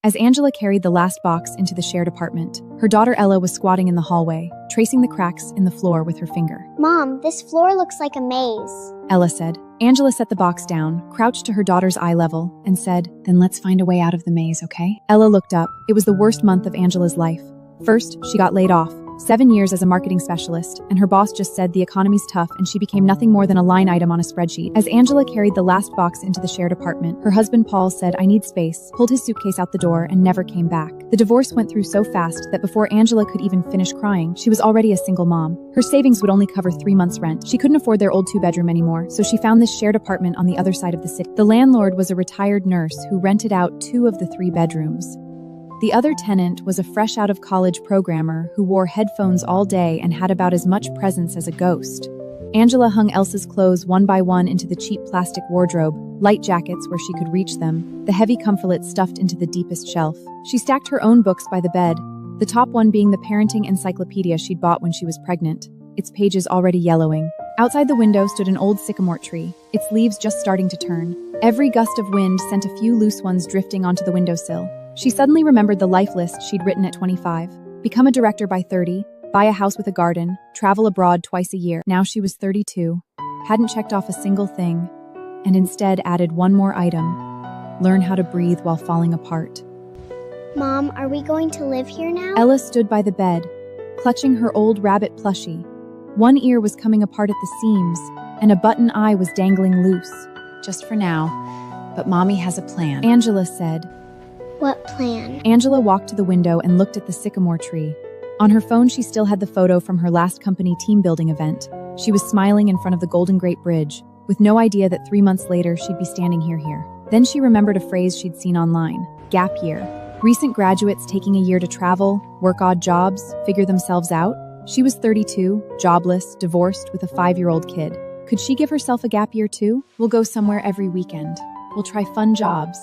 As Angela carried the last box into the shared apartment, her daughter Ella was squatting in the hallway, tracing the cracks in the floor with her finger. Mom, this floor looks like a maze. Ella said. Angela set the box down, crouched to her daughter's eye level, and said, "Then let's find a way out of the maze, okay?" Ella looked up. It was the worst month of Angela's life. First, she got laid off. 7 years as a marketing specialist, and her boss just said the economy's tough and she became nothing more than a line item on a spreadsheet. As Angela carried the last box into the shared apartment, her husband Paul said, "I need space," pulled his suitcase out the door, and never came back. The divorce went through so fast that before Angela could even finish crying, she was already a single mom. Her savings would only cover 3 months' rent. She couldn't afford their old 2-bedroom anymore, so she found this shared apartment on the other side of the city. The landlord was a retired nurse who rented out 2 of the 3 bedrooms. The other tenant was a fresh-out-of-college programmer who wore headphones all day and had about as much presence as a ghost. Angela hung Elsa's clothes one by one into the cheap plastic wardrobe, light jackets where she could reach them, the heavy comfortlets stuffed into the deepest shelf. She stacked her own books by the bed, the top one being the parenting encyclopedia she'd bought when she was pregnant, its pages already yellowing. Outside the window stood an old sycamore tree, its leaves just starting to turn. Every gust of wind sent a few loose ones drifting onto the windowsill. She suddenly remembered the life list she'd written at 25. Become a director by 30, buy a house with a garden, travel abroad twice a year. Now she was 32, hadn't checked off a single thing, and instead added one more item: learn how to breathe while falling apart. Mom, are we going to live here now? Ella stood by the bed, clutching her old rabbit plushie. One ear was coming apart at the seams, and a button eye was dangling loose. "Just for now, but Mommy has a plan," Angela said. What plan? Angela walked to the window and looked at the sycamore tree. On her phone, she still had the photo from her last company team building event. She was smiling in front of the Golden Gate Bridge, with no idea that 3 months later she'd be standing here. Then she remembered a phrase she'd seen online: gap year. Recent graduates taking a year to travel, work odd jobs, figure themselves out. She was 32, jobless, divorced, with a 5-year-old kid. Could she give herself a gap year too? "We'll go somewhere every weekend. We'll try fun jobs.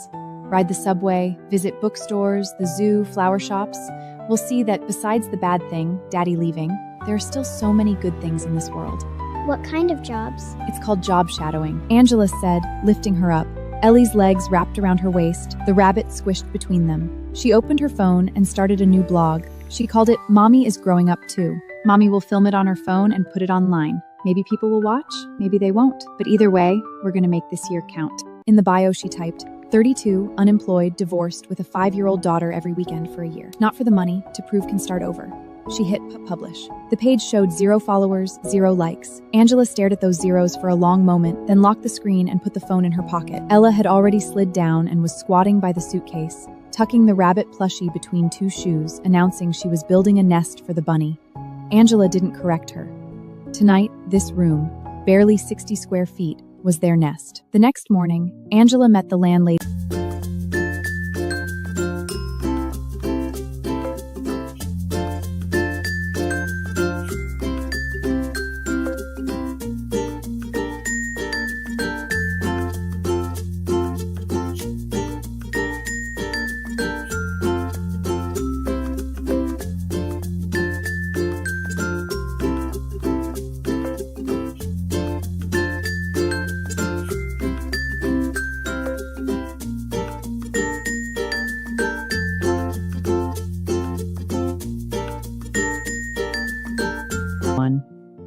Ride the subway, visit bookstores, the zoo, flower shops. We'll see that besides the bad thing, Daddy leaving, there are still so many good things in this world." What kind of jobs? "It's called job shadowing," Angela said, lifting her up. Ellie's legs wrapped around her waist, the rabbit squished between them. She opened her phone and started a new blog. She called it "Mommy is Growing Up Too." Mommy will film it on her phone and put it online. Maybe people will watch, maybe they won't. But either way, we're gonna make this year count. In the bio she typed, 32, unemployed, divorced, with a 5-year-old daughter every weekend for a year. Not for the money, to prove can start over. She hit publish. The page showed 0 followers, 0 likes. Angela stared at those zeros for a long moment, then locked the screen and put the phone in her pocket. Ella had already slid down and was squatting by the suitcase, tucking the rabbit plushie between 2 shoes, announcing she was building a nest for the bunny. Angela didn't correct her. Tonight, this room, barely 60 square feet, was their nest. The next morning, Angela met the landlady.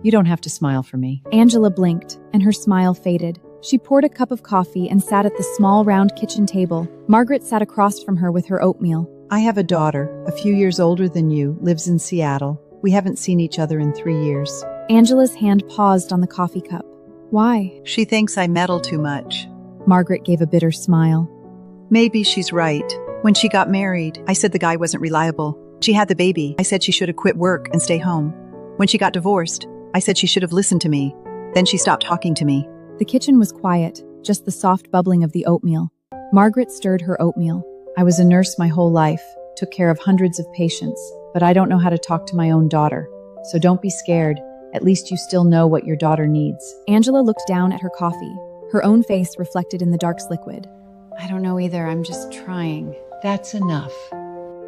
"You don't have to smile for me." Angela blinked, and her smile faded. She poured a cup of coffee and sat at the small round kitchen table. Margaret sat across from her with her oatmeal. "I have a daughter, a few years older than you, lives in Seattle. We haven't seen each other in 3 years. Angela's hand paused on the coffee cup. "Why?" She thinks I meddle too much." Margaret gave a bitter smile. "Maybe she's right. When she got married, I said the guy wasn't reliable. She had the baby. I said she should have quit work and stay home. When she got divorced, I said she should have listened to me. Then she stopped talking to me." The kitchen was quiet, just the soft bubbling of the oatmeal. Margaret stirred her oatmeal. "I was a nurse my whole life, took care of hundreds of patients, but I don't know how to talk to my own daughter. So don't be scared. At least you still know what your daughter needs." Angela looked down at her coffee, her own face reflected in the dark liquid. "I don't know either. I'm just trying." "That's enough.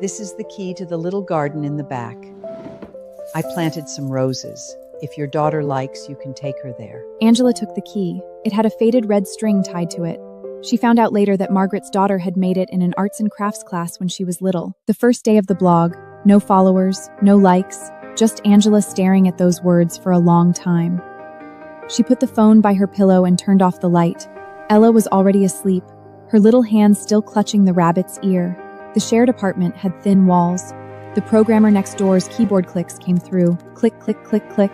This is the key to the little garden in the back. I planted some roses. If your daughter likes, you can take her there." Angela took the key. It had a faded red string tied to it. She found out later that Margaret's daughter had made it in an arts and crafts class when she was little. The first day of the blog, no followers, no likes, just Angela staring at those words for a long time. She put the phone by her pillow and turned off the light. Ella was already asleep, her little hand still clutching the rabbit's ear. The shared apartment had thin walls. The programmer next door's keyboard clicks came through, click, click, click, click,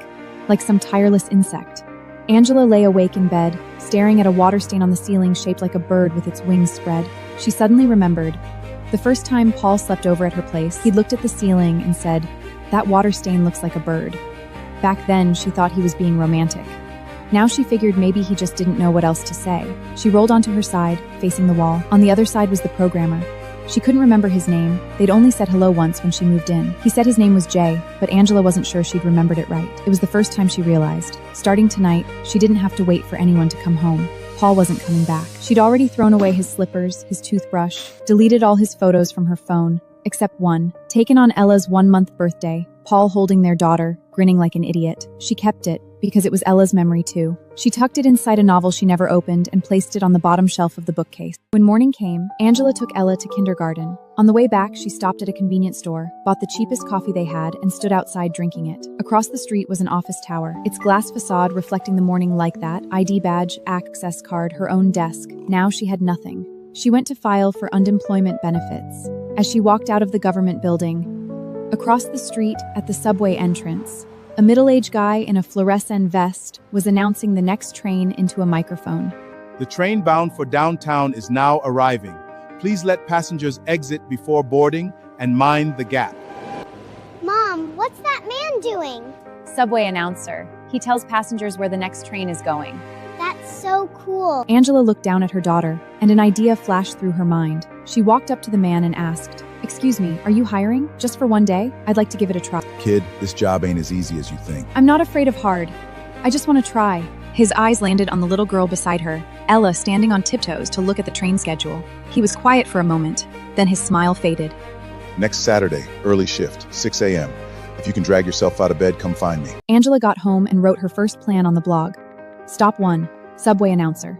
like some tireless insect. Angela lay awake in bed, staring at a water stain on the ceiling shaped like a bird with its wings spread. She suddenly remembered. The first time Paul slept over at her place, he'd looked at the ceiling and said, "That water stain looks like a bird." Back then, she thought he was being romantic. Now she figured maybe he just didn't know what else to say. She rolled onto her side, facing the wall. On the other side was the programmer. She couldn't remember his name. They'd only said hello once when she moved in. He said his name was Jay, but Angela wasn't sure she'd remembered it right. It was the first time she realized. Starting tonight, she didn't have to wait for anyone to come home. Paul wasn't coming back. She'd already thrown away his slippers, his toothbrush, deleted all his photos from her phone, except one, taken on Ella's 1-month birthday, Paul holding their daughter, grinning like an idiot. She kept it, because it was Ella's memory too. She tucked it inside a novel she never opened and placed it on the bottom shelf of the bookcase. When morning came, Angela took Ella to kindergarten. On the way back, she stopped at a convenience store, bought the cheapest coffee they had, and stood outside drinking it. Across the street was an office tower, its glass facade reflecting the morning like that, ID badge, access card, her own desk. Now she had nothing. She went to file for unemployment benefits. As she walked out of the government building, across the street, at the subway entrance, a middle-aged guy in a fluorescent vest was announcing the next train into a microphone. The train bound for downtown is now arriving. Please let passengers exit before boarding and mind the gap. Mom, what's that man doing? Subway announcer. He tells passengers where the next train is going. That's so cool. Angela looked down at her daughter, and an idea flashed through her mind. She walked up to the man and asked, "Excuse me, are you hiring? Just for one day? I'd like to give it a try." Kid, this job ain't as easy as you think. "I'm not afraid of hard. I just want to try." His eyes landed on the little girl beside her, Ella standing on tiptoes to look at the train schedule. He was quiet for a moment, then his smile faded. Next Saturday, early shift, 6 a.m. If you can drag yourself out of bed, come find me. Angela got home and wrote her first plan on the blog. Stop 1. Subway announcer.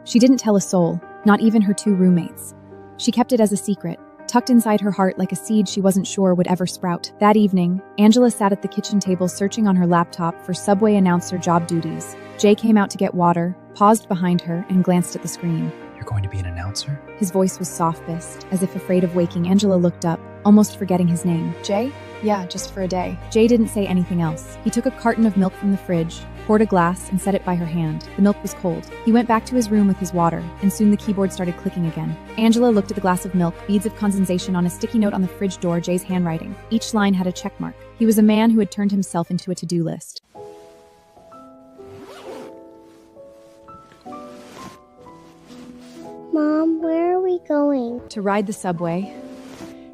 She didn't tell a soul, not even her 2 roommates. She kept it as a secret, tucked inside her heart like a seed she wasn't sure would ever sprout. That evening, Angela sat at the kitchen table searching on her laptop for subway announcer job duties. Jay came out to get water, paused behind her, and glanced at the screen. "You're going to be an announcer?" His voice was soft-bissed, as if afraid of waking. Angela looked up, almost forgetting his name. "Jay? Yeah, just for a day." Jay didn't say anything else. He took a carton of milk from the fridge, poured a glass, and set it by her hand. The milk was cold. He went back to his room with his water, and soon the keyboard started clicking again. Angela looked at the glass of milk, beads of condensation on a sticky note on the fridge door, Jay's handwriting. Each line had a check mark. He was a man who had turned himself into a to-do list. Mom, where are we going? To ride the subway,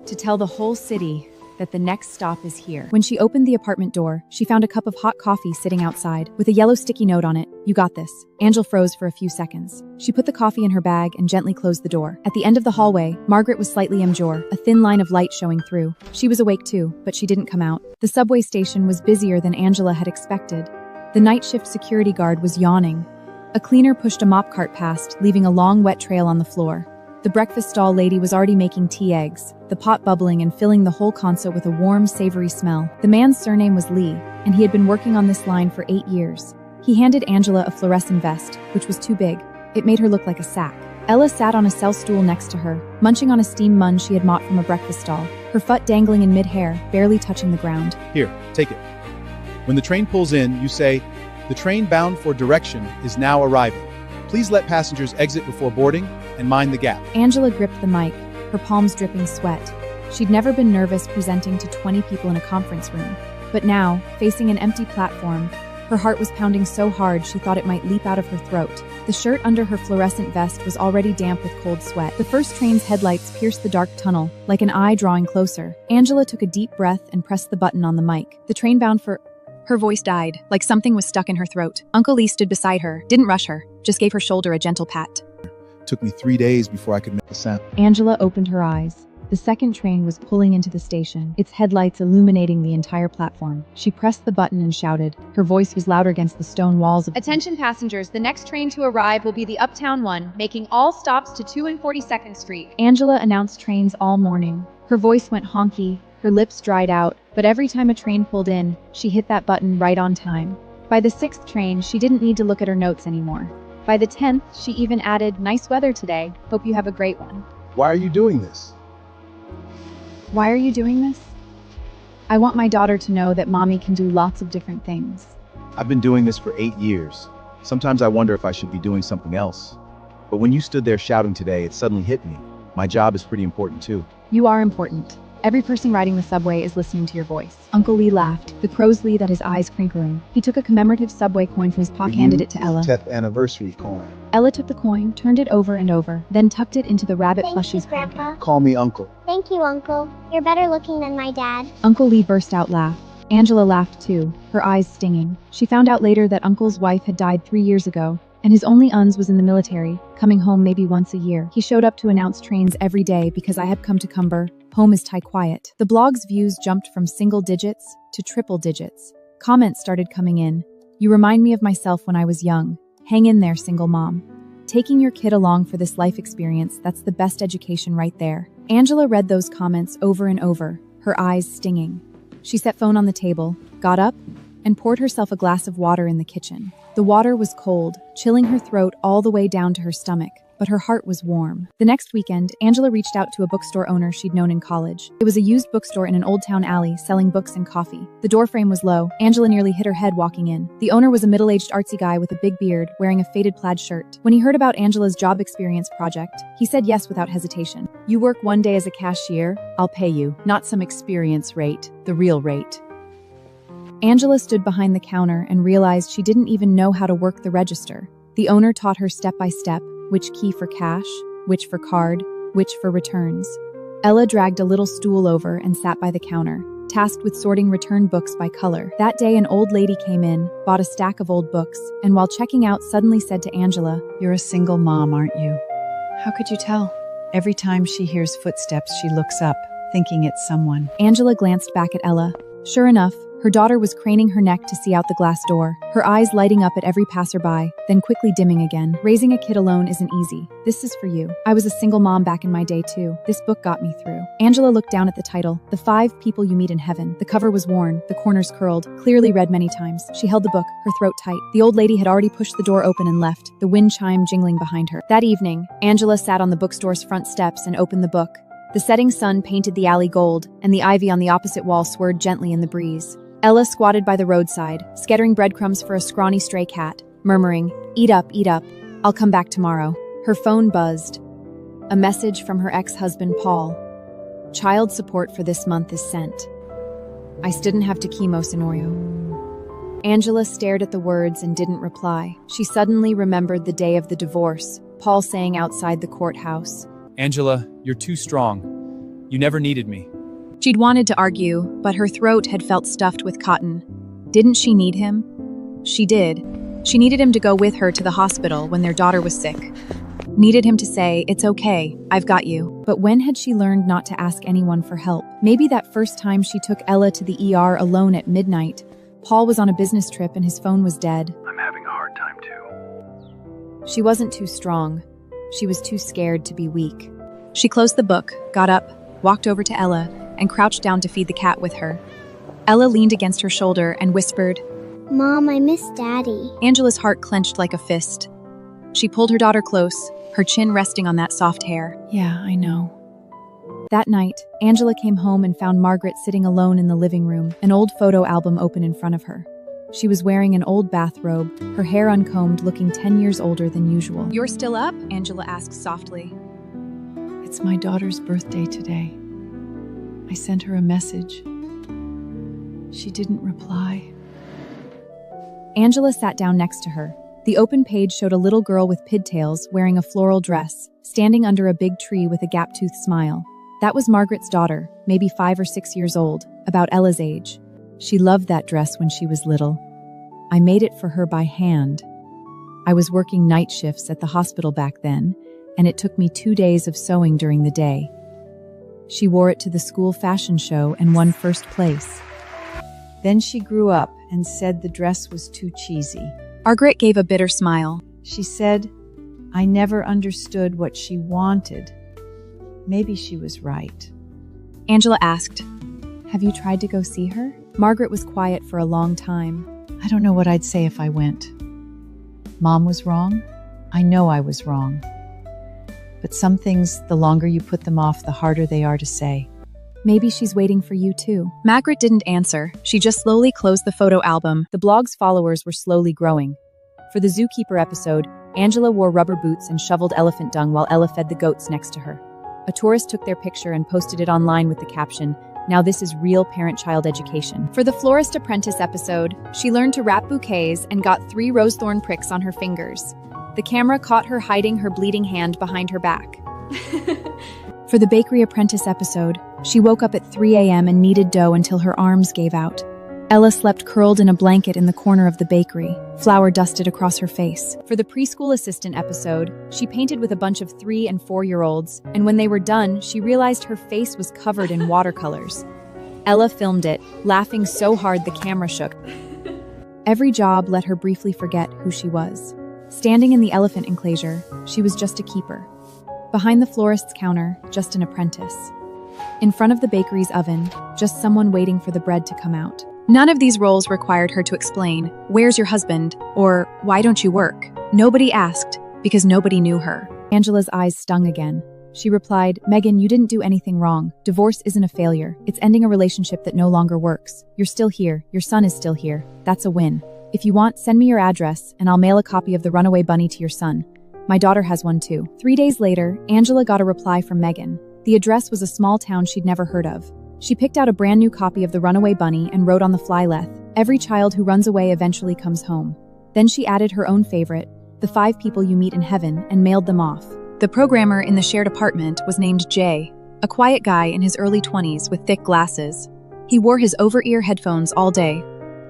to tell the whole city that the next stop is here. When she opened the apartment door, she found a cup of hot coffee sitting outside, with a yellow sticky note on it. "You got this." Angela froze for a few seconds. She put the coffee in her bag and gently closed the door. At the end of the hallway, Margaret was slightly immature, a thin line of light showing through. She was awake too, but she didn't come out. The subway station was busier than Angela had expected. The night shift security guard was yawning. A cleaner pushed a mop cart past, leaving a long wet trail on the floor. The breakfast stall lady was already making tea eggs, the pot bubbling and filling the whole console with a warm, savory smell. The man's surname was Lee, and he had been working on this line for 8 years. He handed Angela a fluorescent vest, which was too big. It made her look like a sack. Ella sat on a cell stool next to her, munching on a steamed mun she had bought from a breakfast stall, her foot dangling in mid-hair, barely touching the ground. Here, take it. When the train pulls in, you say, "The train bound for direction is now arriving. Please let passengers exit before boarding and mind the gap." Angela gripped the mic, her palms dripping sweat. She'd never been nervous presenting to 20 people in a conference room. But now, facing an empty platform, her heart was pounding so hard she thought it might leap out of her throat. The shirt under her fluorescent vest was already damp with cold sweat. The first train's headlights pierced the dark tunnel, like an eye drawing closer. Angela took a deep breath and pressed the button on the mic. The train bound for... Her voice died, like something was stuck in her throat. Uncle Lee stood beside her, didn't rush her, just gave her shoulder a gentle pat. Took me 3 days before I could make a sound. Angela opened her eyes. The second train was pulling into the station, its headlights illuminating the entire platform. She pressed the button and shouted. Her voice was louder against the stone walls of— Attention passengers, the next train to arrive will be the Uptown one, making all stops to 2 and 42nd Street. Angela announced trains all morning. Her voice went honky, her lips dried out, but every time a train pulled in, she hit that button right on time. By the 6th train, she didn't need to look at her notes anymore. By the 10th, she even added, "Nice weather today. Hope you have a great one." Why are you doing this? Why are you doing this? I want my daughter to know that mommy can do lots of different things. I've been doing this for 8 years. Sometimes I wonder if I should be doing something else. But when you stood there shouting today, it suddenly hit me. My job is pretty important too. You are important. Every person riding the subway is listening to your voice. Uncle Lee laughed. The crow's Lee had his eyes crinkling. He took a commemorative subway coin from his pocket, handed it to Ella. 10th anniversary coin. Ella took the coin, turned it over and over, then tucked it into the rabbit Thank you, plushie's pocket. Grandpa. Call me Uncle. Thank you, Uncle. You're better looking than my dad. Uncle Lee burst out laughing. Angela laughed too, her eyes stinging. She found out later that Uncle's wife had died 3 years ago, and his only uns was in the military, coming home maybe once a year. He showed up to announce trains every day because I had come to Cumber. Home is tie quiet. The blog's views jumped from single digits to triple digits. Comments started coming in. You remind me of myself when I was young. Hang in there, single mom. Taking your kid along for this life experience, that's the best education right there. Angela read those comments over and over, her eyes stinging. She set phone on the table, got up, and poured herself a glass of water in the kitchen. The water was cold, chilling her throat all the way down to her stomach, but her heart was warm. The next weekend, Angela reached out to a bookstore owner she'd known in college. It was a used bookstore in an old town alley selling books and coffee. The doorframe was low. Angela nearly hit her head walking in. The owner was a middle-aged artsy guy with a big beard, wearing a faded plaid shirt. When he heard about Angela's job experience project, he said yes without hesitation. "You work one day as a cashier, I'll pay you. Not some experience rate, the real rate." Angela stood behind the counter and realized she didn't even know how to work the register. The owner taught her step by step, which key for cash, which for card, which for returns. Ella dragged a little stool over and sat by the counter, tasked with sorting return books by color. That day, an old lady came in, bought a stack of old books, and while checking out, suddenly said to Angela, You're a single mom, aren't you? How could you tell? Every time she hears footsteps, she looks up, thinking it's someone. Angela glanced back at Ella. Sure enough, her daughter was craning her neck to see out the glass door, her eyes lighting up at every passerby, then quickly dimming again. Raising a kid alone isn't easy. This is for you. I was a single mom back in my day too. This book got me through. Angela looked down at the title, The 5 People You Meet in Heaven. The cover was worn, the corners curled, clearly read many times. She held the book, her throat tight. The old lady had already pushed the door open and left, the wind chime jingling behind her. That evening, Angela sat on the bookstore's front steps and opened the book. The setting sun painted the alley gold, and the ivy on the opposite wall swirled gently in the breeze. Ella squatted by the roadside, scattering breadcrumbs for a scrawny stray cat, murmuring, eat up, I'll come back tomorrow." Her phone buzzed. A message from her ex-husband, Paul. "Child support for this month is sent. I didn't have to chemo scenario." Angela stared at the words and didn't reply. She suddenly remembered the day of the divorce, Paul saying outside the courthouse, Angela, you're too strong. You never needed me. She'd wanted to argue, but her throat had felt stuffed with cotton. Didn't she need him? She did. She needed him to go with her to the hospital when their daughter was sick. Needed him to say, "It's okay, I've got you." But when had she learned not to ask anyone for help? Maybe that first time she took Ella to the ER alone at midnight. Paul was on a business trip and his phone was dead. I'm having a hard time too. She wasn't too strong. She was too scared to be weak. She closed the book, got up, walked over to Ella, and crouched down to feed the cat with her. Ella leaned against her shoulder and whispered, Mom, I miss Daddy. Angela's heart clenched like a fist. She pulled her daughter close, her chin resting on that soft hair. "Yeah, I know." That night, Angela came home and found Margaret sitting alone in the living room, an old photo album open in front of her. She was wearing an old bathrobe, her hair uncombed, looking 10 years older than usual. "You're still up?" Angela asked softly. It's my daughter's birthday today. I sent her a message. She didn't reply. Angela sat down next to her. The open page showed a little girl with pigtails wearing a floral dress, standing under a big tree with a gap-toothed smile. That was Margaret's daughter, maybe 5 or 6 years old, about Ella's age. She loved that dress when she was little. I made it for her by hand. I was working night shifts at the hospital back then, and it took me 2 days of sewing during the day. She wore it to the school fashion show and won first place. Then she grew up and said the dress was too cheesy. Margaret gave a bitter smile. She said, I never understood what she wanted. Maybe she was right. Angela asked, Have you tried to go see her? Margaret was quiet for a long time. I don't know what I'd say if I went. Mom was wrong. I know I was wrong. But some things, the longer you put them off, the harder they are to say. Maybe she's waiting for you too. Margaret didn't answer. She just slowly closed the photo album. The blog's followers were slowly growing. For the zookeeper episode, Angela wore rubber boots and shoveled elephant dung while Ella fed the goats next to her. A tourist took their picture and posted it online with the caption, "Now this is real parent-child education." For the florist apprentice episode, she learned to wrap bouquets and got 3 rose thorn pricks on her fingers. The camera caught her hiding her bleeding hand behind her back. For the bakery apprentice episode, she woke up at 3 a.m. and kneaded dough until her arms gave out. Ella slept curled in a blanket in the corner of the bakery, flour dusted across her face. For the preschool assistant episode, she painted with a bunch of 3- and 4-year-olds, and when they were done, she realized her face was covered in watercolors. Ella filmed it, laughing so hard the camera shook. Every job let her briefly forget who she was. Standing in the elephant enclosure, she was just a keeper. Behind the florist's counter, just an apprentice. In front of the bakery's oven, just someone waiting for the bread to come out. None of these roles required her to explain, "Where's your husband?" or "Why don't you work?" Nobody asked, because nobody knew her. Angela's eyes stung again. She replied, Megan, you didn't do anything wrong. Divorce isn't a failure. It's ending a relationship that no longer works. You're still here. Your son is still here. That's a win. If you want, send me your address, and I'll mail a copy of the runaway bunny to your son. My daughter has one too. 3 days later, Angela got a reply from Megan. The address was a small town she'd never heard of. She picked out a brand new copy of the runaway bunny and wrote on the flyleaf, "Every child who runs away eventually comes home." Then she added her own favorite, "The 5 people you meet in heaven," and mailed them off. The programmer in the shared apartment was named Jay, a quiet guy in his early 20s with thick glasses. He wore his over-ear headphones all day,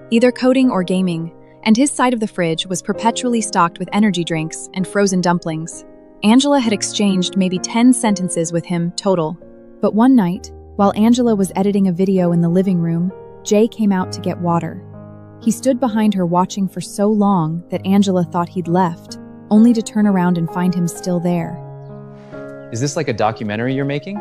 either coding or gaming, and his side of the fridge was perpetually stocked with energy drinks and frozen dumplings. Angela had exchanged maybe 10 sentences with him total. But one night, while Angela was editing a video in the living room, Jay came out to get water. He stood behind her watching for so long that Angela thought he'd left, only to turn around and find him still there. Is this like a documentary you're making?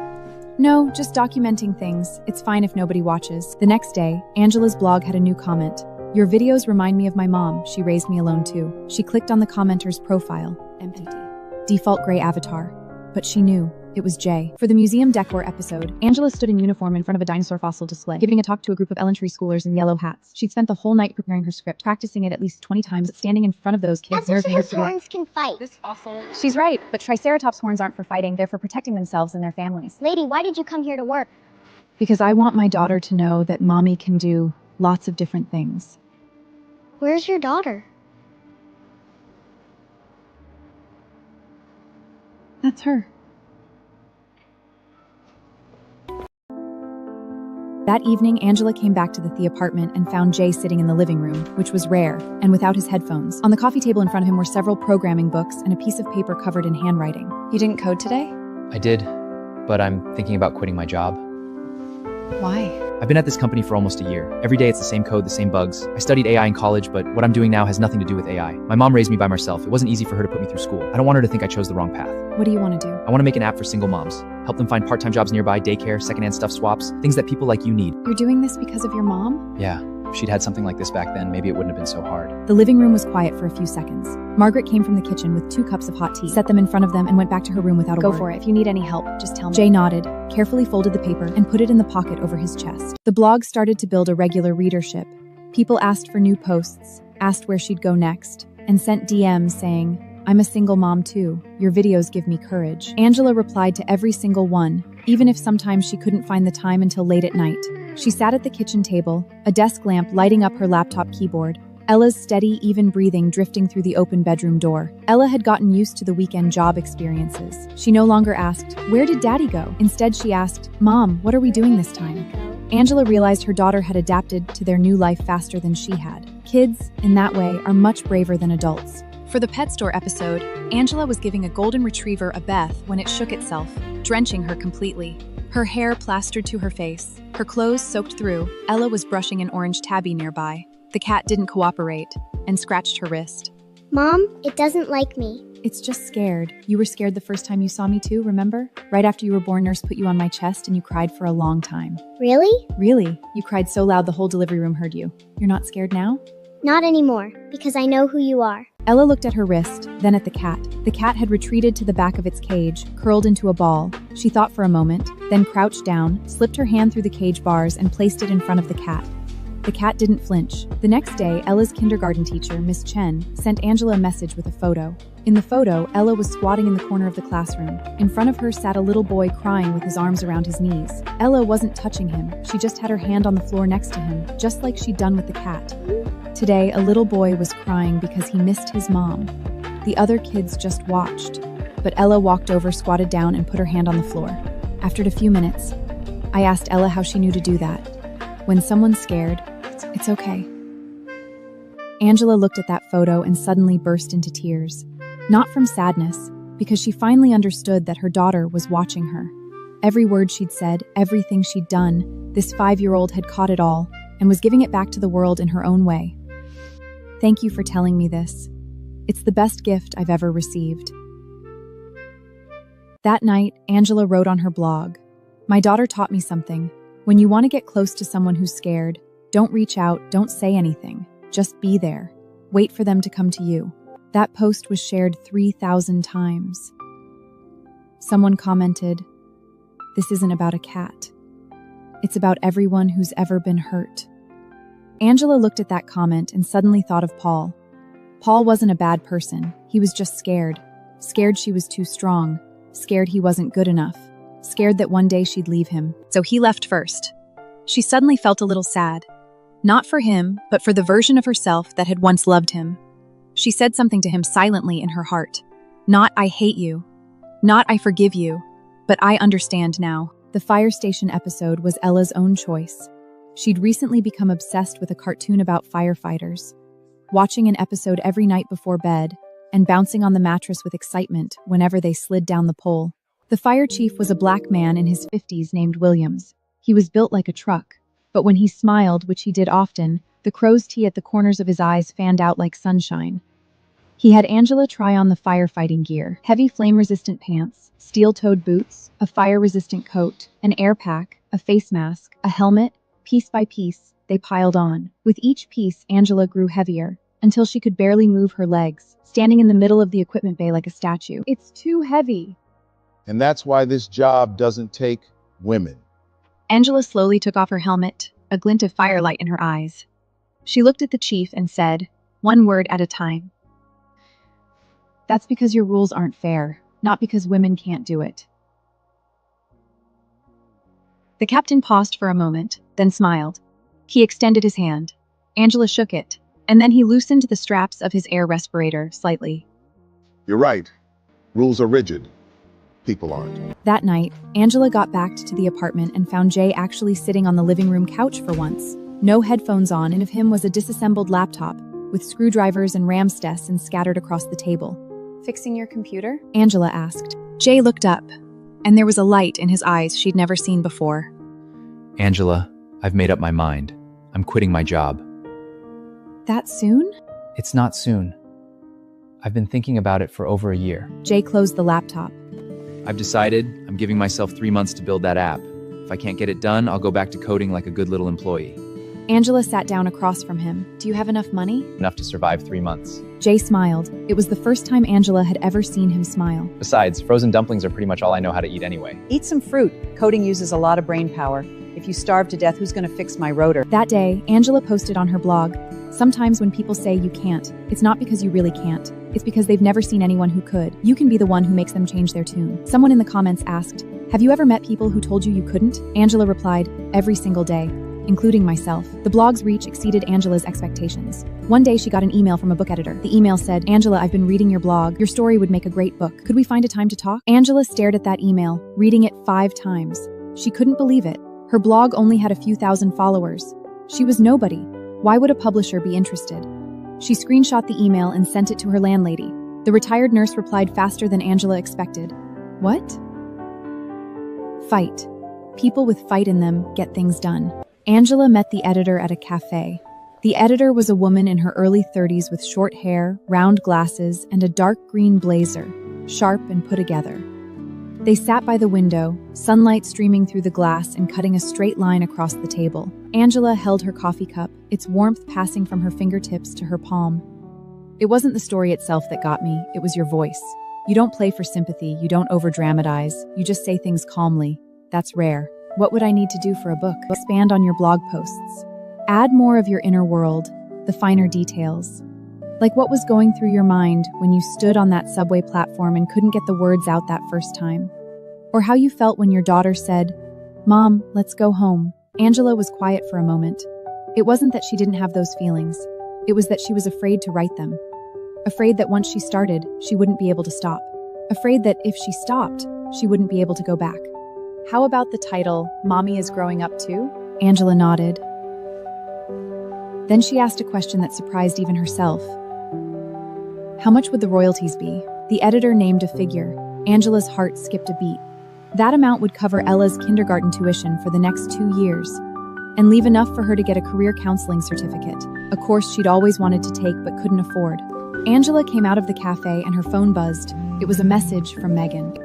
No, just documenting things. It's fine if nobody watches. The next day, Angela's blog had a new comment. "Your videos remind me of my mom. She raised me alone too." She clicked on the commenter's profile. Empty. Default gray avatar. But she knew. It was Jay. For the museum decor episode, Angela stood in uniform in front of a dinosaur fossil display, giving a talk to a group of elementary schoolers in yellow hats. She'd spent the whole night preparing her script, practicing it at least 20 times, standing in front of those kids. That's because horns can fight. This fossil. She's right, but Triceratops horns aren't for fighting, they're for protecting themselves and their families. Lady, why did you come here to work? Because I want my daughter to know that mommy can do lots of different things. Where's your daughter? That's her. That evening, Angela came back to the apartment and found Jay sitting in the living room, which was rare, and without his headphones. On the coffee table in front of him were several programming books and a piece of paper covered in handwriting. You didn't code today? I did, but I'm thinking about quitting my job. Why? I've been at this company for almost a year. Every day it's the same code, the same bugs. I studied AI in college, but what I'm doing now has nothing to do with AI. My mom raised me by herself. It wasn't easy for her to put me through school. I don't want her to think I chose the wrong path. What do you want to do? I want to make an app for single moms. Help them find part-time jobs nearby, daycare, secondhand stuff swaps, things that people like you need. You're doing this because of your mom? Yeah, if she'd had something like this back then, maybe it wouldn't have been so hard. The living room was quiet for a few seconds. Margaret came from the kitchen with 2 cups of hot tea, set them in front of them, and went back to her room without a word. Go for it. If you need any help, just tell me. Jay nodded, carefully folded the paper, and put it in the pocket over his chest. The blog started to build a regular readership. People asked for new posts, asked where she'd go next, and sent DMs saying, "I'm a single mom too. Your videos give me courage." Angela replied to every single one, even if sometimes she couldn't find the time until late at night. She sat at the kitchen table, a desk lamp lighting up her laptop keyboard, Ella's steady, even breathing drifting through the open bedroom door. Ella had gotten used to the weekend job experiences. She no longer asked, "Where did Daddy go?" Instead, she asked, "Mom, what are we doing this time?" Angela realized her daughter had adapted to their new life faster than she had. Kids, in that way, are much braver than adults. For the pet store episode, Angela was giving a golden retriever a bath when it shook itself, drenching her completely. Her hair plastered to her face, her clothes soaked through. Ella was brushing an orange tabby nearby. The cat didn't cooperate and scratched her wrist. Mom, it doesn't like me. It's just scared. You were scared the first time you saw me too, remember? Right after you were born, nurse put you on my chest and you cried for a long time. Really? Really? You cried so loud the whole delivery room heard you. You're not scared now? Not anymore, because I know who you are. Ella looked at her wrist, then at the cat. The cat had retreated to the back of its cage, curled into a ball. She thought for a moment, then crouched down, slipped her hand through the cage bars and placed it in front of the cat. The cat didn't flinch. The next day, Ella's kindergarten teacher, Miss Chen, sent Angela a message with a photo. In the photo, Ella was squatting in the corner of the classroom. In front of her sat a little boy crying with his arms around his knees. Ella wasn't touching him. She just had her hand on the floor next to him, just like she'd done with the cat. Today, a little boy was crying because he missed his mom. The other kids just watched. But Ella walked over, squatted down, and put her hand on the floor. After a few minutes, I asked Ella how she knew to do that. When someone's scared, it's okay. Angela looked at that photo and suddenly burst into tears. Not from sadness, because she finally understood that her daughter was watching her. Every word she'd said, everything she'd done, this 5-year-old had caught it all and was giving it back to the world in her own way. Thank you for telling me this. It's the best gift I've ever received. That night, Angela wrote on her blog, "My daughter taught me something. When you want to get close to someone who's scared, don't reach out, don't say anything. Just be there. Wait for them to come to you." That post was shared 3,000 times. Someone commented, "This isn't about a cat. It's about everyone who's ever been hurt." Angela looked at that comment and suddenly thought of Paul. Paul wasn't a bad person. He was just scared. Scared she was too strong. Scared he wasn't good enough. Scared that one day she'd leave him. So he left first. She suddenly felt a little sad. Not for him, but for the version of herself that had once loved him. She said something to him silently in her heart. Not "I hate you." Not "I forgive you." But "I understand now." The fire station episode was Ella's own choice. She'd recently become obsessed with a cartoon about firefighters, watching an episode every night before bed and bouncing on the mattress with excitement whenever they slid down the pole. The fire chief was a black man in his 50s named Williams. He was built like a truck, but when he smiled, which he did often, the crow's tea at the corners of his eyes fanned out like sunshine. He had Angela try on the firefighting gear: heavy flame-resistant pants, steel-toed boots, a fire-resistant coat, an air pack, a face mask, a helmet. Piece by piece, they piled on. With each piece, Angela grew heavier, until she could barely move her legs, standing in the middle of the equipment bay like a statue. "It's too heavy." And that's why this job doesn't take women. Angela slowly took off her helmet, a glint of firelight in her eyes. She looked at the chief and said, one word at a time, "That's because your rules aren't fair, not because women can't do it." The captain paused for a moment, then smiled. He extended his hand. Angela shook it, and then he loosened the straps of his air respirator slightly. You're right. Rules are rigid. People aren't. That night, Angela got back to the apartment and found Jay actually sitting on the living room couch for once. No headphones on, and of him was a disassembled laptop, with screwdrivers and RAM sticks scattered across the table. "Fixing your computer?" Angela asked. Jay looked up, and there was a light in his eyes she'd never seen before. Angela, I've made up my mind. I'm quitting my job. That soon? It's not soon. I've been thinking about it for over a year. Jay closed the laptop. I've decided I'm giving myself 3 months to build that app. If I can't get it done, I'll go back to coding like a good little employee. Angela sat down across from him. "Do you have enough money?" Enough to survive 3 months. Jay smiled. It was the first time Angela had ever seen him smile. Besides, frozen dumplings are pretty much all I know how to eat anyway. Eat some fruit. Coding uses a lot of brain power. If you starve to death, who's going to fix my rotor? That day, Angela posted on her blog, "Sometimes when people say you can't, it's not because you really can't. It's because they've never seen anyone who could. You can be the one who makes them change their tune." Someone in the comments asked, "Have you ever met people who told you couldn't?" Angela replied, "Every single day, including myself." The blog's reach exceeded Angela's expectations. One day she got an email from a book editor. The email said, "Angela, I've been reading your blog. Your story would make a great book. Could we find a time to talk?" Angela stared at that email, reading it 5 times. She couldn't believe it. Her blog only had a few thousand followers. She was nobody. Why would a publisher be interested? She screenshot the email and sent it to her landlady. The retired nurse replied faster than Angela expected. "What?" "Fight. People with fight in them get things done. Angela met the editor at a cafe. The editor was a woman in her early 30s with short hair, round glasses, and a dark green blazer, sharp and put together. They sat by the window, sunlight streaming through the glass and cutting a straight line across the table. Angela held her coffee cup, its warmth passing from her fingertips to her palm. It wasn't the story itself that got me, it was your voice. You don't play for sympathy, you don't over-dramatize, you just say things calmly. That's rare. What would I need to do for a book? Expand on your blog posts. Add more of your inner world, the finer details. Like what was going through your mind when you stood on that subway platform and couldn't get the words out that first time. Or how you felt when your daughter said, "Mom, let's go home." Angela was quiet for a moment. It wasn't that she didn't have those feelings. It was that she was afraid to write them. Afraid that once she started, she wouldn't be able to stop. Afraid that if she stopped, she wouldn't be able to go back. How about the title, Mommy is Growing Up Too? Angela nodded. Then she asked a question that surprised even herself. How much would the royalties be? The editor named a figure. Angela's heart skipped a beat. That amount would cover Ella's kindergarten tuition for the next 2 years, and leave enough for her to get a career counseling certificate, a course she'd always wanted to take but couldn't afford. Angela came out of the cafe and her phone buzzed. It was a message from Megan.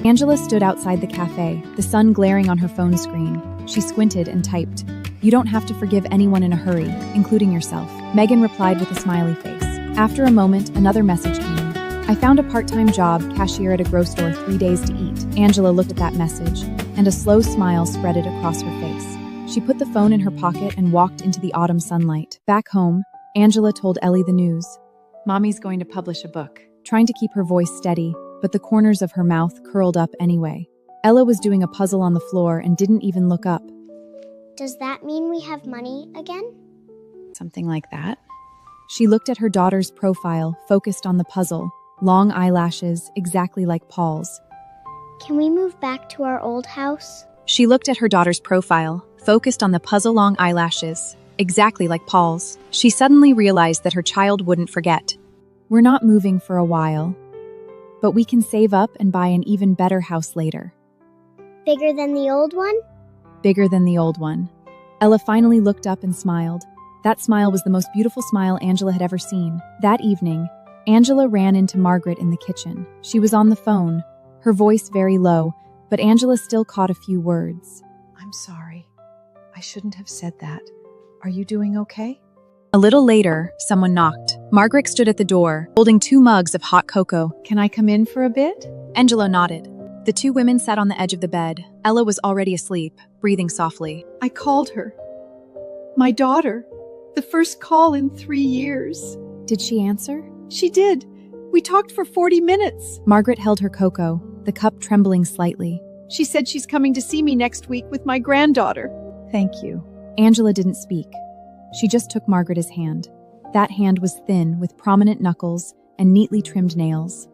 Angela stood outside the cafe, the sun glaring on her phone screen. She squinted and typed, "You don't have to forgive anyone in a hurry, including yourself." Megan replied with a smiley face. After a moment, another message came. "I found a part-time job, cashier at a grocery store, 3 days to eat." Angela looked at that message, and a slow smile spread across her face. She put the phone in her pocket and walked into the autumn sunlight. Back home, Angela told Ellie the news. Mommy's going to publish a book. Trying to keep her voice steady, but the corners of her mouth curled up anyway. Ella was doing a puzzle on the floor and didn't even look up. Does that mean we have money again? Something like that. She looked at her daughter's profile, focused on the puzzle. Long eyelashes, exactly like Paul's. Can we move back to our old house? She looked at her daughter's profile, focused on the puzzle-long eyelashes, exactly like Paul's. She suddenly realized that her child wouldn't forget. We're not moving for a while, but we can save up and buy an even better house later. Bigger than the old one? Bigger than the old one. Ella finally looked up and smiled. That smile was the most beautiful smile Angela had ever seen. That evening, Angela ran into Margaret in the kitchen. She was on the phone, her voice very low, but Angela still caught a few words. I'm sorry. I shouldn't have said that. Are you doing okay? A little later, someone knocked. Margaret stood at the door, holding 2 mugs of hot cocoa. Can I come in for a bit? Angela nodded. The 2 women sat on the edge of the bed. Ella was already asleep, breathing softly. I called her. My daughter. The first call in 3 years. Did she answer? She did. We talked for 40 minutes. Margaret held her cocoa, the cup trembling slightly. She said she's coming to see me next week with my granddaughter. Thank you. Angela didn't speak. She just took Margaret's hand. That hand was thin, with prominent knuckles and neatly trimmed nails.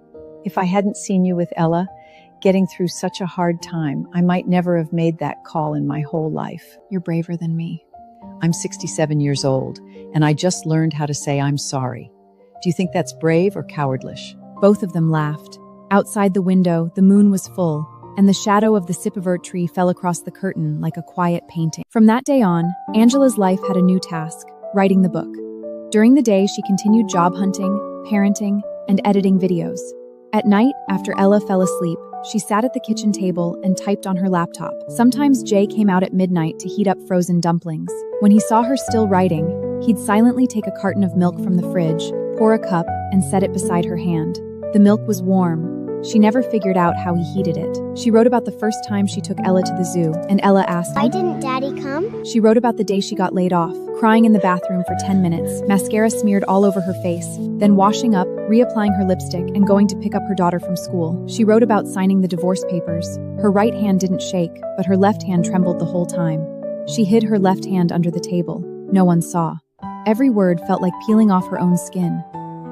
If I hadn't seen you with Ella, getting through such a hard time, I might never have made that call in my whole life. You're braver than me. I'm 67 years old, and I just learned how to say I'm sorry. Do you think that's brave or cowardlish? Both of them laughed. Outside the window, the moon was full, and the shadow of the cypress tree fell across the curtain like a quiet painting. From that day on, Angela's life had a new task, writing the book. During the day, she continued job hunting, parenting, and editing videos. At night, after Ella fell asleep, she sat at the kitchen table and typed on her laptop. Sometimes Jay came out at midnight to heat up frozen dumplings. When he saw her still writing, he'd silently take a carton of milk from the fridge, pour a cup, and set it beside her hand. The milk was warm. She never figured out how he heated it. She wrote about the first time she took Ella to the zoo, and Ella asked, "Why didn't Daddy come?" She wrote about the day she got laid off, crying in the bathroom for 10 minutes, mascara smeared all over her face, then washing up, reapplying her lipstick, and going to pick up her daughter from school. She wrote about signing the divorce papers. Her right hand didn't shake, but her left hand trembled the whole time. She hid her left hand under the table. No one saw. Every word felt like peeling off her own skin.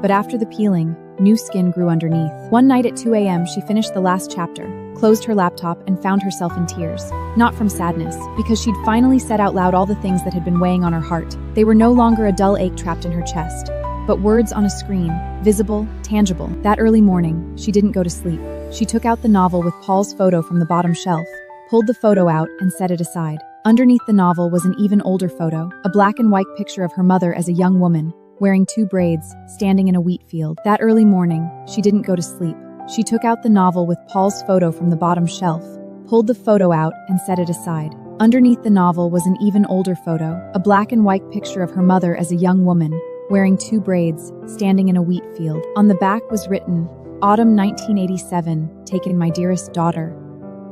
But after the peeling, new skin grew underneath. One night at 2 a.m., she finished the last chapter, closed her laptop, and found herself in tears. Not from sadness, because she'd finally said out loud all the things that had been weighing on her heart. They were no longer a dull ache trapped in her chest. but words on a screen, visible, tangible. That early morning, she didn't go to sleep. She took out the novel with Paul's photo from the bottom shelf, pulled the photo out, and set it aside. Underneath the novel was an even older photo, a black and white picture of her mother as a young woman, wearing 2 braids, standing in a wheat field. That early morning, she didn't go to sleep. She took out the novel with Paul's photo from the bottom shelf, pulled the photo out, and set it aside. Underneath the novel was an even older photo, a black and white picture of her mother as a young woman, wearing 2 braids, standing in a wheat field. On the back was written, "Autumn 1987, taken my dearest daughter."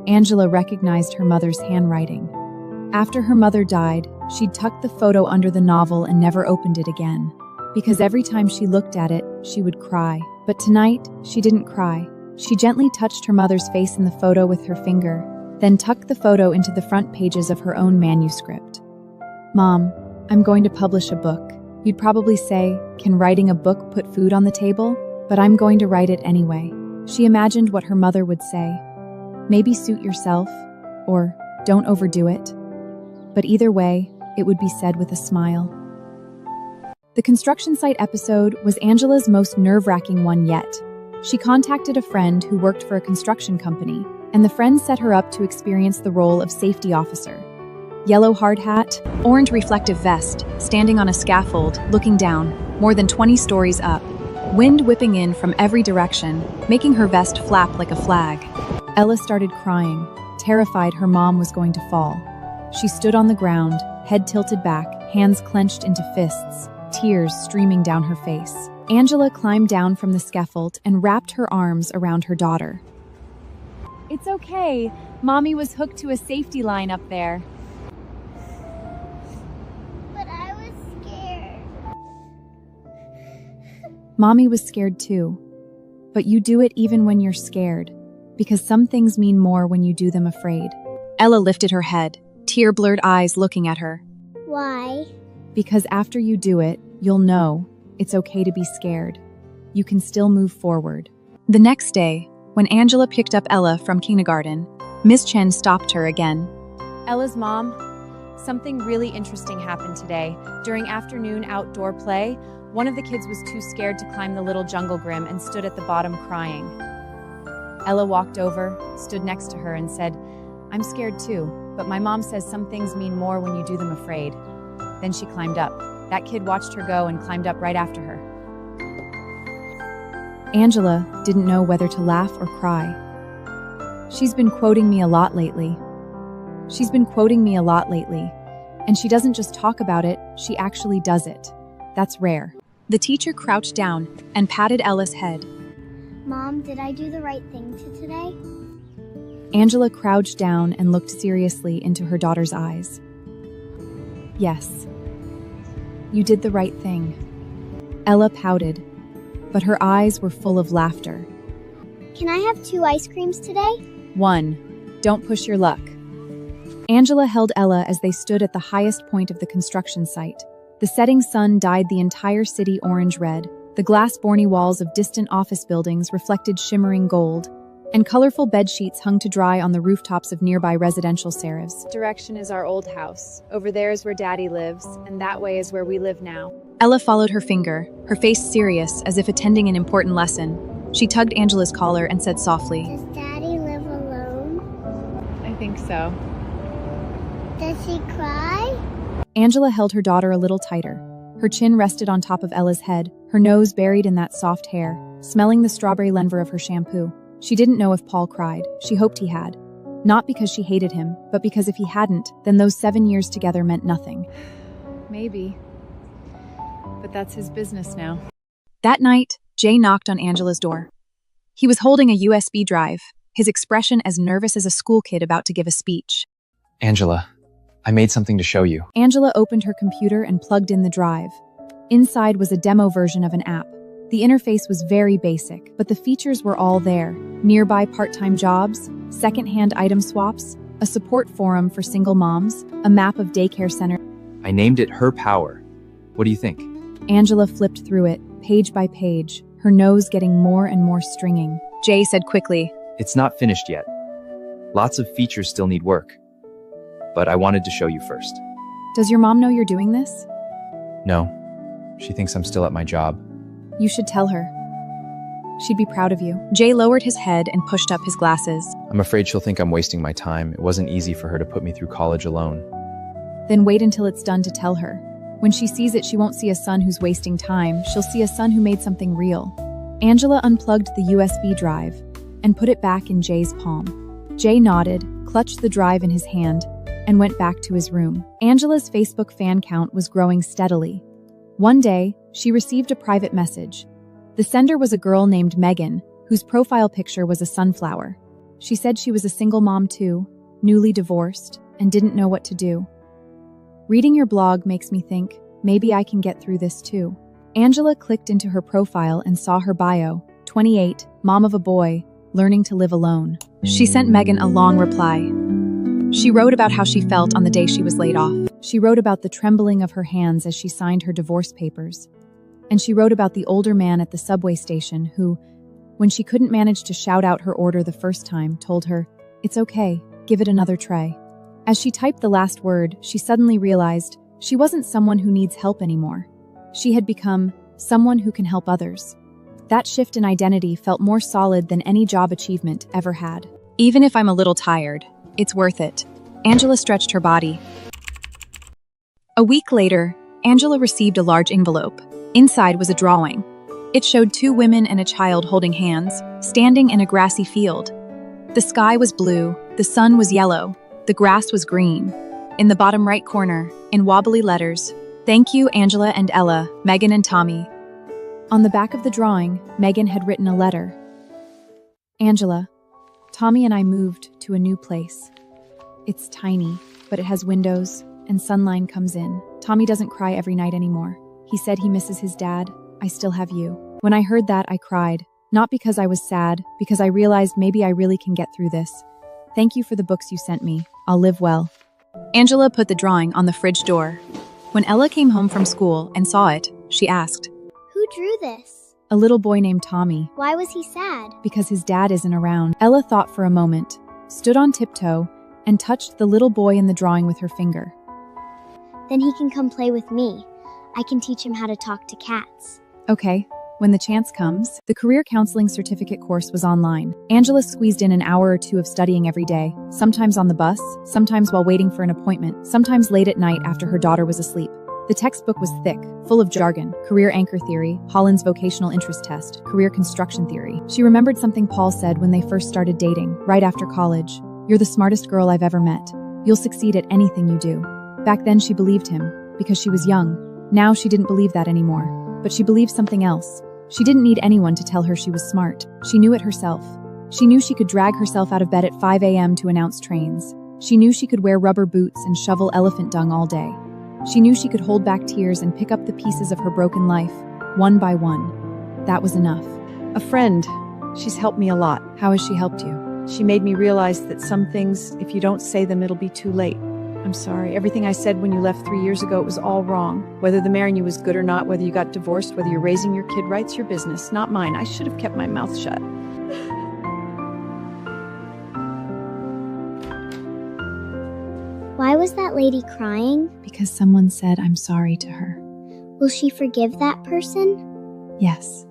Angela recognized her mother's handwriting. After her mother died, she'd tucked the photo under the novel and never opened it again. Because every time she looked at it, she would cry. But tonight, she didn't cry. She gently touched her mother's face in the photo with her finger, then tucked the photo into the front pages of her own manuscript. "Mom, I'm going to publish a book." You'd probably say, "Can writing a book put food on the table?" But I'm going to write it anyway. She imagined what her mother would say. Maybe suit yourself, or don't overdo it. But either way, it would be said with a smile. The construction site episode was Angela's most nerve-wracking one yet. She contacted a friend who worked for a construction company, and the friend set her up to experience the role of safety officer. Yellow hard hat, orange reflective vest, standing on a scaffold, looking down, more than 20 stories up. Wind whipping in from every direction, making her vest flap like a flag. Ella started crying, terrified her mom was going to fall. She stood on the ground, head tilted back, hands clenched into fists, tears streaming down her face. Angela climbed down from the scaffold and wrapped her arms around her daughter. "It's okay. Mommy was hooked to a safety line up there." But I was scared. Mommy was scared too. But you do it even when you're scared, because some things mean more when you do them afraid. Ella lifted her head, tear-blurred eyes looking at her. Why? Because after you do it, you'll know it's okay to be scared. You can still move forward. The next day, when Angela picked up Ella from kindergarten, Miss Chen stopped her again. "Ella's mom, something really interesting happened today. During afternoon outdoor play, one of the kids was too scared to climb the little jungle gym and stood at the bottom crying. Ella walked over, stood next to her and said, 'I'm scared too, but my mom says some things mean more when you do them afraid.' Then she climbed up. That kid watched her go and climbed up right after her." Angela didn't know whether to laugh or cry. She's been quoting me a lot lately. And she doesn't just talk about it, she actually does it. That's rare. The teacher crouched down and patted Ella's head. Mom, did I do the right thing today? Angela crouched down and looked seriously into her daughter's eyes. Yes, you did the right thing. Ella pouted, but her eyes were full of laughter. Can I have 2 ice creams today? 1. Don't push your luck. Angela held Ella as they stood at the highest point of the construction site. The setting sun dyed the entire city orange-red. The glass-borny walls of distant office buildings reflected shimmering gold, and colorful bedsheets hung to dry on the rooftops of nearby residential serifs. "Direction is our old house. Over there is where Daddy lives, and that way is where we live now." Ella followed her finger, her face serious as if attending an important lesson. She tugged Angela's collar and said softly, Does Daddy live alone? "I think so." Does he cry? Angela held her daughter a little tighter. Her chin rested on top of Ella's head, her nose buried in that soft hair, smelling the strawberry leather of her shampoo. She didn't know if Paul cried. She hoped he had. Not because she hated him, but because if he hadn't, then those 7 years together meant nothing. Maybe. But that's his business now. That night, Jay knocked on Angela's door. He was holding a USB drive, his expression as nervous as a school kid about to give a speech. Angela, I made something to show you. Angela opened her computer and plugged in the drive. Inside was a demo version of an app. The interface was very basic, but the features were all there. Nearby part-time jobs, second-hand item swaps, a support forum for single moms, a map of daycare centers. I named it Her Power. What do you think? Angela flipped through it, page by page, her nose getting more and more stringing. Jay said quickly, It's not finished yet. Lots of features still need work. But I wanted to show you first. Does your mom know you're doing this? No. She thinks I'm still at my job. You should tell her. She'd be proud of you. Jay lowered his head and pushed up his glasses. I'm afraid she'll think I'm wasting my time. It wasn't easy for her to put me through college alone. Then wait until it's done to tell her. When she sees it, she won't see a son who's wasting time. She'll see a son who made something real. Angela unplugged the USB drive and put it back in Jay's palm. Jay nodded, clutched the drive in his hand, and went back to his room. Angela's Facebook fan count was growing steadily. One day, she received a private message. The sender was a girl named Megan, whose profile picture was a sunflower. She said she was a single mom too, newly divorced, and didn't know what to do. Reading your blog makes me think, maybe I can get through this too. Angela clicked into her profile and saw her bio, 28, mom of a boy, learning to live alone. She sent Megan a long reply. She wrote about how she felt on the day she was laid off. She wrote about the trembling of her hands as she signed her divorce papers. And she wrote about the older man at the subway station who, when she couldn't manage to shout out her order the first time, told her, "It's okay, give it another try." As she typed the last word, she suddenly realized she wasn't someone who needs help anymore. She had become someone who can help others. That shift in identity felt more solid than any job achievement ever had. Even if I'm a little tired, it's worth it. Angela stretched her body. A week later, Angela received a large envelope. Inside was a drawing. It showed two women and a child holding hands, standing in a grassy field. The sky was blue, the sun was yellow, the grass was green. In the bottom right corner, in wobbly letters, "Thank you, Angela and Ella, Megan and Tommy." On the back of the drawing, Megan had written a letter. "Angela, Tommy and I moved to a new place. It's tiny, but it has windows, and sunlight comes in. Tommy doesn't cry every night anymore. He said he misses his dad. I still have you." When I heard that, I cried. Not because I was sad, because I realized maybe I really can get through this. Thank you for the books you sent me. I'll live well. Angela put the drawing on the fridge door. When Ella came home from school and saw it, she asked, Who drew this? A little boy named Tommy. Why was he sad? Because his dad isn't around. Ella thought for a moment, stood on tiptoe, and touched the little boy in the drawing with her finger. Then he can come play with me. I can teach him how to talk to cats. Okay. When the chance comes, the career counseling certificate course was online. Angela squeezed in an hour or two of studying every day, sometimes on the bus, sometimes while waiting for an appointment, sometimes late at night after her daughter was asleep. The textbook was thick, full of jargon, career anchor theory, Holland's vocational interest test, career construction theory. She remembered something Paul said when they first started dating, right after college. "You're the smartest girl I've ever met. You'll succeed at anything you do." Back then she believed him, because she was young. Now she didn't believe that anymore, but she believed something else. She didn't need anyone to tell her she was smart. She knew it herself. She knew she could drag herself out of bed at 5 a.m. to announce trains. She knew she could wear rubber boots and shovel elephant dung all day. She knew she could hold back tears and pick up the pieces of her broken life, one by one. That was enough. A friend. She's helped me a lot. How has she helped you? She made me realize that some things, if you don't say them, it'll be too late. I'm sorry. Everything I said when you left 3 years ago, it was all wrong. Whether the marrying you was good or not, whether you got divorced, whether you're raising your kid right's your business, not mine. I should have kept my mouth shut. Why was that lady crying? Because someone said I'm sorry to her. Will she forgive that person? Yes.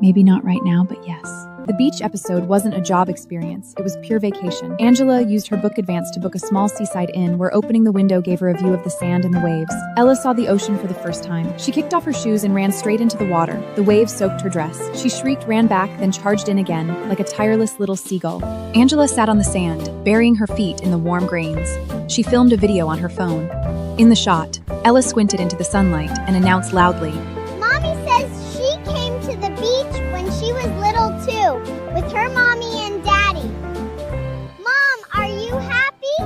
Maybe not right now, but yes. The beach episode wasn't a job experience, it was pure vacation. Angela used her book advance to book a small seaside inn where opening the window gave her a view of the sand and the waves. Ella saw the ocean for the first time. She kicked off her shoes and ran straight into the water. The waves soaked her dress. She shrieked, ran back, then charged in again, like a tireless little seagull. Angela sat on the sand, burying her feet in the warm grains. She filmed a video on her phone. In the shot, Ella squinted into the sunlight and announced loudly, Mommy says she came to the beach when she was little too, with her mommy and daddy. Mom, are you happy?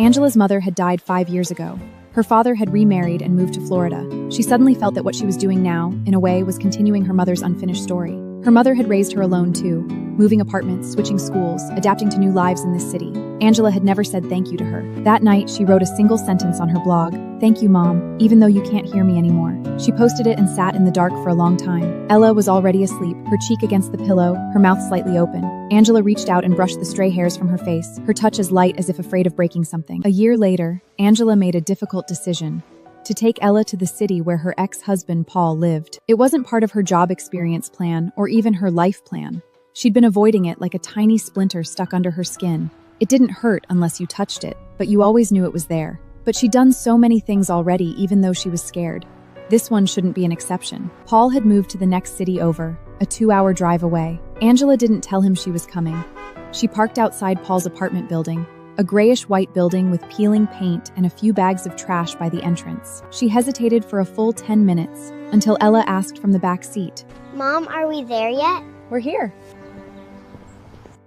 Angela's mother had died 5 years ago. Her father had remarried and moved to Florida. She suddenly felt that what she was doing now, in a way, was continuing her mother's unfinished story. Her mother had raised her alone too, moving apartments, switching schools, adapting to new lives in this city. Angela had never said thank you to her. That night, she wrote a single sentence on her blog. "Thank you, Mom, even though you can't hear me anymore." She posted it and sat in the dark for a long time. Ella was already asleep, her cheek against the pillow, her mouth slightly open. Angela reached out and brushed the stray hairs from her face, her touch as light as if afraid of breaking something. A year later, Angela made a difficult decision. to take Ella to the city where her ex-husband Paul lived. It wasn't part of her job experience plan or even her life plan. She'd been avoiding it like a tiny splinter stuck under her skin. It didn't hurt unless you touched it, but you always knew it was there. But she'd done so many things already, even though she was scared. This one shouldn't be an exception. Paul had moved to the next city over, a 2-hour drive away. Angela didn't tell him she was coming. She parked outside Paul's apartment building, a grayish-white building with peeling paint and a few bags of trash by the entrance. She hesitated for a full 10 minutes, until Ella asked from the back seat, Mom, are we there yet? We're here.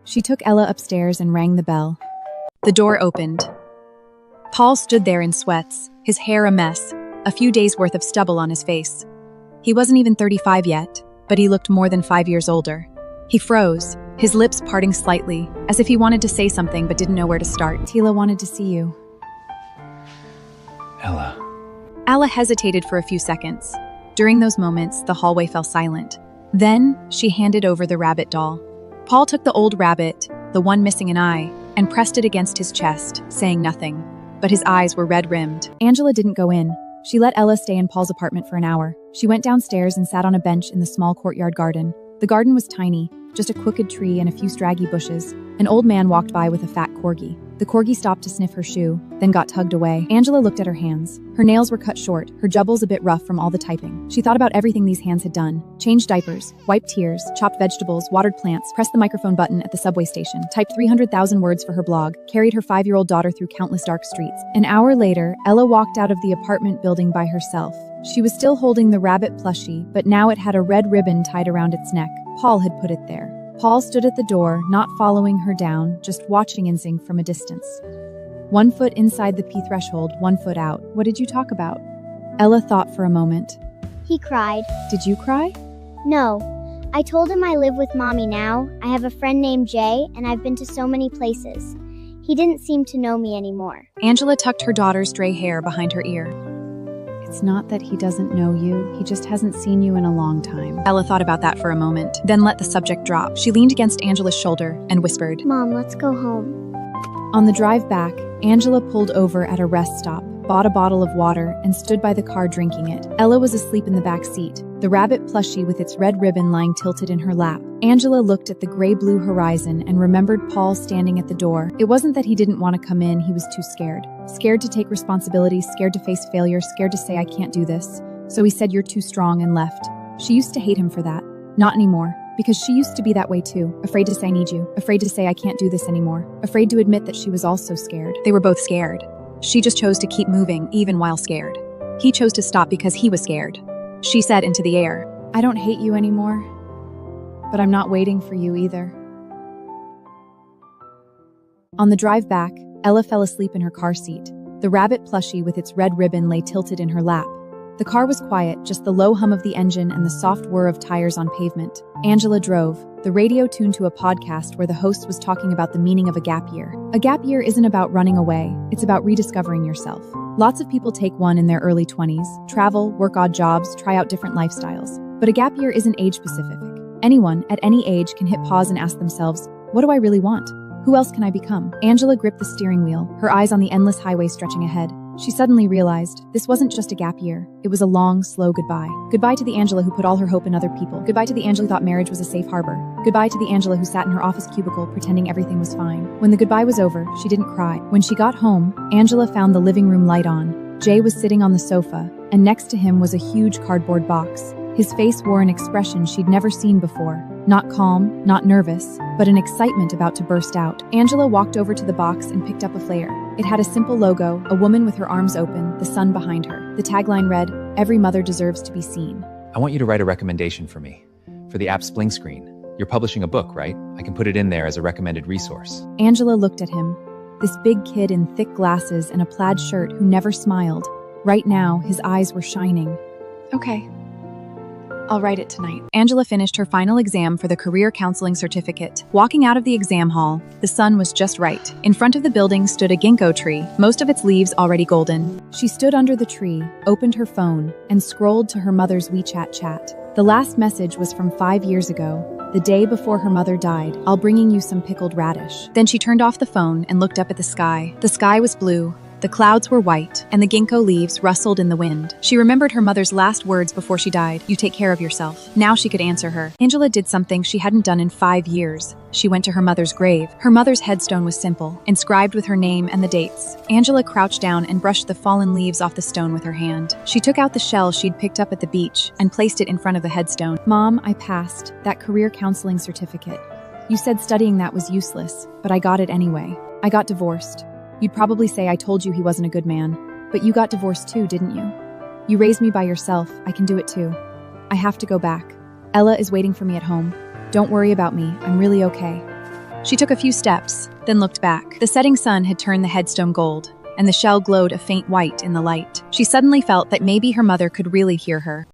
She took Ella upstairs and rang the bell. The door opened. Paul stood there in sweats, his hair a mess, a few days' worth of stubble on his face. He wasn't even 35 yet, but he looked more than 5 years older. He froze, his lips parting slightly, as if he wanted to say something but didn't know where to start. Tila wanted to see you. Ella. Ella hesitated for a few seconds. During those moments, the hallway fell silent. Then, she handed over the rabbit doll. Paul took the old rabbit, the one missing an eye, and pressed it against his chest, saying nothing. But his eyes were red-rimmed. Angela didn't go in. She let Ella stay in Paul's apartment for an hour. She went downstairs and sat on a bench in the small courtyard garden. The garden was tiny, just a crooked tree and a few scraggy bushes. An old man walked by with a fat corgi. The corgi stopped to sniff her shoe, then got tugged away. Angela looked at her hands. Her nails were cut short, her jubbles a bit rough from all the typing. She thought about everything these hands had done. Changed diapers, wiped tears, chopped vegetables, watered plants, pressed the microphone button at the subway station, typed 300,000 words for her blog, carried her 5-year-old daughter through countless dark streets. An hour later, Ella walked out of the apartment building by herself. She was still holding the rabbit plushie, but now it had a red ribbon tied around its neck. Paul had put it there. Paul stood at the door, not following her down, just watching Insync from a distance. 1 foot inside the P threshold, 1 foot out. What did you talk about? Ella thought for a moment. He cried. Did you cry? No. I told him I live with Mommy now. I have a friend named Jay, and I've been to so many places. He didn't seem to know me anymore. Angela tucked her daughter's gray hair behind her ear. It's not that he doesn't know you, he just hasn't seen you in a long time. Ella thought about that for a moment, then let the subject drop. She leaned against Angela's shoulder and whispered, Mom, let's go home. On the drive back, Angela pulled over at a rest stop, bought a bottle of water, and stood by the car drinking it. Ella was asleep in the back seat, the rabbit plushie with its red ribbon lying tilted in her lap. Angela looked at the gray-blue horizon and remembered Paul standing at the door. It wasn't that he didn't want to come in, he was too scared. Scared to take responsibility, scared to face failure, scared to say, I can't do this. So he said, you're too strong, and left. She used to hate him for that. Not anymore. Because she used to be that way too, afraid to say I need you, afraid to say I can't do this anymore, afraid to admit that she was also scared. They were both scared. She just chose to keep moving even while scared. He chose to stop because he was scared. She said into the air, I don't hate you anymore, but I'm not waiting for you either. On the drive back, Ella fell asleep in her car seat. The rabbit plushie with its red ribbon lay tilted in her lap. The car was quiet, just the low hum of the engine and the soft whir of tires on pavement. Angela drove, the radio tuned to a podcast where the host was talking about the meaning of a gap year. A gap year isn't about running away, it's about rediscovering yourself. Lots of people take one in their early 20s, travel, work odd jobs, try out different lifestyles. But a gap year isn't age-specific. Anyone, at any age, can hit pause and ask themselves, what do I really want? Who else can I become? Angela gripped the steering wheel, her eyes on the endless highway stretching ahead. She suddenly realized this wasn't just a gap year. It was a long, slow goodbye. Goodbye to the Angela who put all her hope in other people. Goodbye to the Angela who thought marriage was a safe harbor. Goodbye to the Angela who sat in her office cubicle pretending everything was fine. When the goodbye was over, she didn't cry. When she got home, Angela found the living room light on. Jay was sitting on the sofa, and next to him was a huge cardboard box. His face wore an expression she'd never seen before. Not calm, not nervous, but an excitement about to burst out. Angela walked over to the box and picked up a flare. It had a simple logo, a woman with her arms open, the sun behind her. The tagline read, "Every mother deserves to be seen." I want you to write a recommendation for me. For the app Spling Screen. You're publishing a book, right? I can put it in there as a recommended resource. Angela looked at him. This big kid in thick glasses and a plaid shirt who never smiled. Right now, his eyes were shining. Okay. I'll write it tonight. Angela finished her final exam for the career counseling certificate. Walking out of the exam hall, the sun was just right. In front of the building stood a ginkgo tree, most of its leaves already golden. She stood under the tree, opened her phone, and scrolled to her mother's WeChat chat. The last message was from 5 years ago, the day before her mother died. I'll bringing you some pickled radish. Then she turned off the phone and looked up at the sky. The sky was blue, The clouds were white, and the ginkgo leaves rustled in the wind. She remembered her mother's last words before she died, "You take care of yourself." Now she could answer her. Angela did something she hadn't done in 5 years. She went to her mother's grave. Her mother's headstone was simple, inscribed with her name and the dates. Angela crouched down and brushed the fallen leaves off the stone with her hand. She took out the shell she'd picked up at the beach and placed it in front of the headstone. Mom, I passed that career counseling certificate. You said studying that was useless, but I got it anyway. I got divorced. You'd probably say I told you he wasn't a good man, but you got divorced too, didn't you? You raised me by yourself. I can do it too. I have to go back. Ella is waiting for me at home. Don't worry about me. I'm really okay. She took a few steps, then looked back. The setting sun had turned the headstone gold, and the shell glowed a faint white in the light. She suddenly felt that maybe her mother could really hear her.